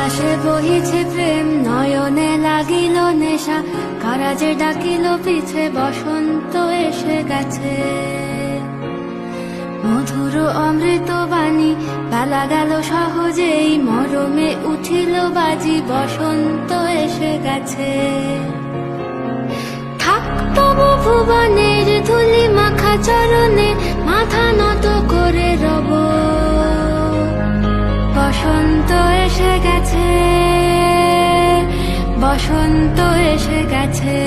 বাতাসে বহিছে প্রেম, নয়নে লাগিল নেশা, কারা যে ডাকিল পিছে, বসন্ত এসে গেছে। মধুর অমৃত বাণী, বেলা গেল সহজেই, মরমে উঠিল বাজি, বসন্ত এসে গেছে। থাক তবু ভুবনের ধুলি মাখা চরণে, মাথা নত করে রব, বসন্ত এসে গেছে, বসন্ত এসে গেছে।